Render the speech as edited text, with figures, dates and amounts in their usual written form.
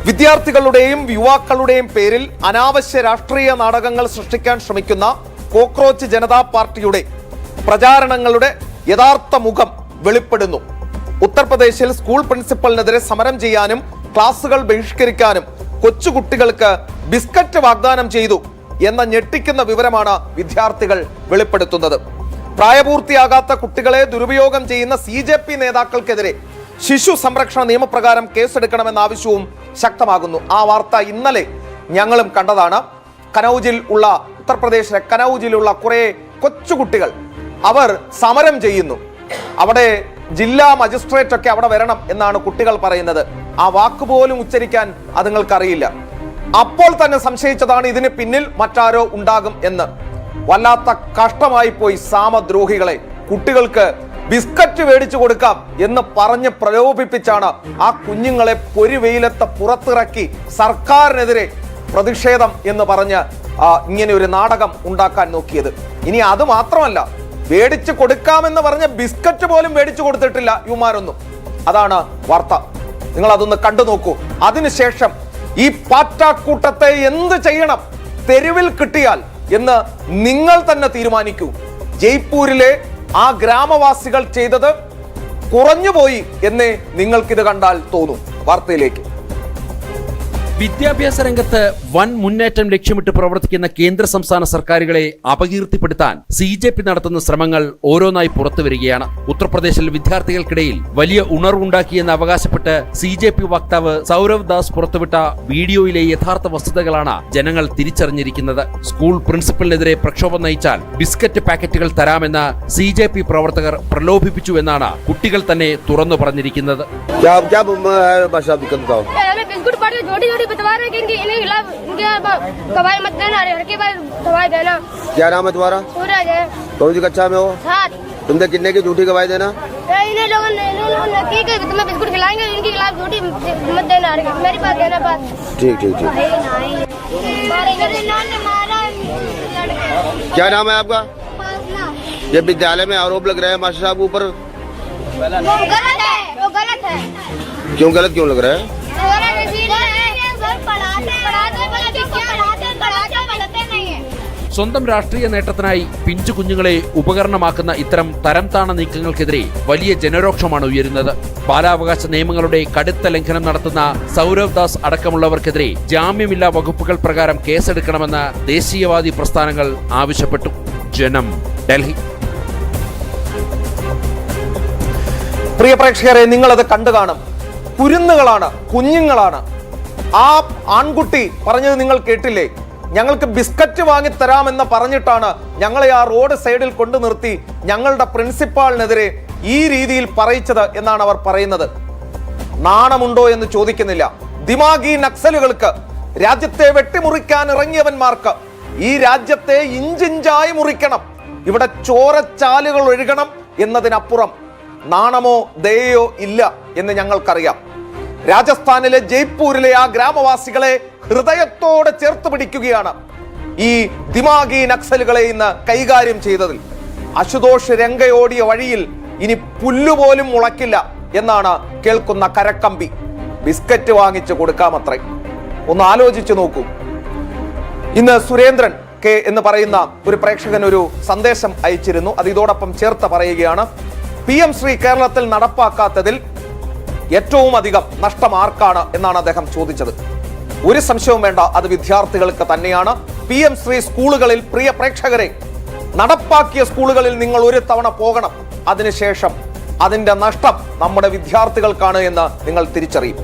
വിദ്യാർത്ഥികളുടെയും യുവാക്കളുടെയും പേരിൽ അനാവശ്യ രാഷ്ട്രീയ നാടകങ്ങൾ സൃഷ്ടിക്കാൻ ശ്രമിക്കുന്ന കോക്രോച്ച് ജനതാ പാർട്ടിയുടെ പ്രചാരണങ്ങളുടെ യഥാർത്ഥ മുഖം വെളിപ്പെടുന്നു. ഉത്തർപ്രദേശിൽ സ്കൂൾ പ്രിൻസിപ്പലിനെതിരെ സമരം ചെയ്യാനും ക്ലാസുകൾ ബഹിഷ്കരിക്കാനും കൊച്ചുകുട്ടികൾക്ക് ബിസ്ക്കറ്റ് വാഗ്ദാനം ചെയ്തു എന്ന ഞെട്ടിക്കുന്ന വിവരമാണ് വിദ്യാർത്ഥികൾ വെളിപ്പെടുത്തുന്നത്. പ്രായപൂർത്തിയാകാത്ത കുട്ടികളെ ദുരുപയോഗം ചെയ്യുന്ന CJP നേതാക്കൾക്കെതിരെ ശിശു സംരക്ഷണ നിയമപ്രകാരം കേസെടുക്കണമെന്ന ആവശ്യവും ശക്തമാകുന്നു. ആ വാർത്ത ഇന്നലെ ഞങ്ങളും കണ്ടതാണ്. കനൌജിൽ ഉള്ള ഉത്തർപ്രദേശിലെ കനൌജിലുള്ള കുറെ കൊച്ചുകുട്ടികൾ അവർ സമരം ചെയ്യുന്നു. അവിടെ ജില്ലാ മജിസ്ട്രേറ്റ് ഒക്കെ അവിടെ വരണം എന്നാണ് കുട്ടികൾ പറയുന്നത്. ആ വാക്കുപോലും ഉച്ചരിക്കാൻ അതുങ്ങൾക്കറിയില്ല. അപ്പോൾ തന്നെ സംശയിച്ചതാണ് ഇതിന് പിന്നിൽ മറ്റാരോ ഉണ്ടാകും എന്ന്. വല്ലാത്ത കഷ്ടമായി പോയി സാമദ്രോഹികളെ. കുട്ടികൾക്ക് ബിസ്ക്കറ്റ് മേടിച്ചു കൊടുക്കാം എന്ന് പറഞ്ഞ് പ്രലോഭിപ്പിച്ചാണ് ആ കുഞ്ഞുങ്ങളെ പൊരിവെയിലത്ത് പുറത്തിറക്കി സർക്കാരിനെതിരെ പ്രതിഷേധം എന്ന് പറഞ്ഞ് ഇങ്ങനെ ഒരു നാടകം ഉണ്ടാക്കാൻ നോക്കിയത്. ഇനി അത് മാത്രമല്ല, മേടിച്ചു കൊടുക്കാമെന്ന് പറഞ്ഞ ബിസ്ക്കറ്റ് പോലും മേടിച്ചു കൊടുത്തിട്ടില്ല ഇവന്മാരൊന്നും. അതാണ് വാർത്ത. നിങ്ങൾ അതൊന്ന് കണ്ടു നോക്കൂ. അതിനുശേഷം ഈ പാറ്റാക്കൂട്ടത്തെ എന്ത് ചെയ്യണം, തെരുവിൽ കിട്ടിയാൽ എന്ന് നിങ്ങൾ തന്നെ തീരുമാനിക്കൂ. ജയ്പൂരിലെ ആ ഗ്രാമവാസികൾ ചെയ്തത് കുറഞ്ഞുപോയി എന്നേ നിങ്ങൾക്കിത് കണ്ടാൽ തോന്നും. വാർത്തയിലേക്ക്. വിദ്യാഭ്യാസ രംഗത്ത് വൻ മുന്നേറ്റം ലക്ഷ്യമിട്ട് പ്രവർത്തിക്കുന്ന കേന്ദ്ര സംസ്ഥാന സർക്കാരുകളെ അപകീർത്തിപ്പെടുത്താൻ CJP നടത്തുന്ന ശ്രമങ്ങൾ ഓരോന്നായി പുറത്തുവരികയാണ്. ഉത്തർപ്രദേശിൽ വിദ്യാർത്ഥികൾക്കിടയിൽ വലിയ ഉണർവുണ്ടാക്കിയെന്ന് അവകാശപ്പെട്ട് CJP വക്താവ് സൗരവ് ദാസ് പുറത്തുവിട്ട വീഡിയോയിലെ യഥാർത്ഥ വസ്തുതകളാണ് ജനങ്ങൾ തിരിച്ചറിഞ്ഞിരിക്കുന്നത്. സ്കൂൾ പ്രിൻസിപ്പലിനെതിരെ പ്രക്ഷോഭം നയിച്ചാൽ ബിസ്ക്കറ്റ് പാക്കറ്റുകൾ തരാമെന്ന് CJP പ്രവർത്തകർ പ്രലോഭിപ്പിച്ചു എന്നാണ് കുട്ടികൾ തന്നെ തുറന്നു പറഞ്ഞിരിക്കുന്നത്. बता रहे कि इनके खिलाफ दवाई मत देना, लड़के पर दवाई देना। क्या नाम है तुम्हारा? सूरज है। कौन सी कक्षा में हो? 7। तुमने कितने की झूठी गवाही देना? इन्हें लोगों ने ठीक है, तुम्हें बिस्कुट खिलाएंगे, इनके खिलाफ झूठी मत देना, मेरी बात देना बात। ठीक ठीक ठीक। क्या नाम है आपका? ये विद्यालय में आरोप लग रहे हैं मास्टर साहब ऊपर। वो गलत है, वो गलत है। क्यों गलत क्यों लग रहा है? സ്വന്തം രാഷ്ട്രീയ നേട്ടത്തിനായി പിഞ്ചു കുഞ്ഞുങ്ങളെ ഉപകരണമാക്കുന്ന ഇത്തരം തരംതാണ നീക്കങ്ങൾക്കെതിരെ വലിയ ജനരോക്ഷമാണ് ഉയരുന്നത്. ബാലാവകാശ നിയമങ്ങളുടെ കടുത്ത ലംഘനം നടത്തുന്ന സൗരവ് ദാസ് അടക്കമുള്ളവർക്കെതിരെ ജാമ്യമില്ലാ വകുപ്പുകൾ പ്രകാരം കേസെടുക്കണമെന്ന് ദേശീയവാദി പ്രസ്ഥാനങ്ങൾ ആവശ്യപ്പെട്ടു. ജനം, ഡൽഹി. പ്രിയ പ്രേക്ഷകരെ, നിങ്ങളത് കണ്ടു കാണും. കുരുന്നുകളാണ്, കുഞ്ഞുങ്ങളാണ്. ആ ആൺകുട്ടി പറഞ്ഞത് നിങ്ങൾ കേട്ടില്ലേ? ഞങ്ങൾക്ക് ബിസ്ക്കറ്റ് വാങ്ങിത്തരാമെന്ന് പറഞ്ഞിട്ടാണ് ഞങ്ങളെ ആ റോഡ് സൈഡിൽ കൊണ്ടു നിർത്തി ഞങ്ങളുടെ പ്രിൻസിപ്പാളിനെതിരെ ഈ രീതിയിൽ പറയിച്ചത് എന്നാണ് അവർ പറയുന്നത്. നാണമുണ്ടോ എന്ന് ചോദിക്കുന്നില്ല. ദിമാഗി നക്സലുകൾക്ക്, രാജ്യത്തെ വെട്ടിമുറിക്കാൻ ഇറങ്ങിയവന്മാർക്ക് ഈ രാജ്യത്തെ ഇഞ്ചിഞ്ചായി മുറിക്കണം, ഇവിടെ ചോരച്ചാലുകൾ ഒഴുകണം എന്നതിനപ്പുറം നാണമോ ദയയോ ഇല്ല എന്ന് ഞങ്ങൾക്കറിയാം. രാജസ്ഥാനിലെ ജയ്പൂരിലെ ആ ഗ്രാമവാസികളെ ഹൃദയത്തോടെ ചേർത്ത് പിടിക്കുകയാണ് ഈ ദിമാഗി നക്സലുകളെ ഇന്ന് കൈകാര്യം ചെയ്തതിൽ. അശുതോഷ് രംഗയോടിയ വഴിയിൽ ഇനി പുല്ലുപോലും മുളയ്ക്കില്ല എന്നാണ് കേൾക്കുന്ന കരക്കമ്പി. ബിസ്ക്കറ്റ് വാങ്ങിച്ചു കൊടുക്കാമത്രേ. ഒന്ന് ആലോചിച്ചു നോക്കൂ. ഇന്ന് സുരേന്ദ്രൻ കെ എന്ന് പറയുന്ന ഒരു പ്രേക്ഷകൻ ഒരു സന്ദേശം അയച്ചിരുന്നു. അത് ഇതോടൊപ്പം ചേർത്ത് പറയുകയാണ്. PM ശ്രീ കേരളത്തിൽ നടപ്പാക്കാത്തതിൽ ഏറ്റവും അധികം നഷ്ടം ആർക്കാണ് എന്നാണ് അദ്ദേഹം ചോദിച്ചത്. ഒരു സംശയവും വേണ്ട, അത് വിദ്യാർത്ഥികൾക്ക് തന്നെയാണ്. PM ശ്രീ സ്കൂളുകളിൽ, പ്രിയ പ്രേക്ഷകരെ, നടപ്പാക്കിയ സ്കൂളുകളിൽ നിങ്ങൾ ഒരു തവണ പോകണം. അതിനുശേഷം അതിന്റെ നഷ്ടം നമ്മുടെ വിദ്യാർത്ഥികൾക്കാണ് എന്ന് നിങ്ങൾ തിരിച്ചറിയും.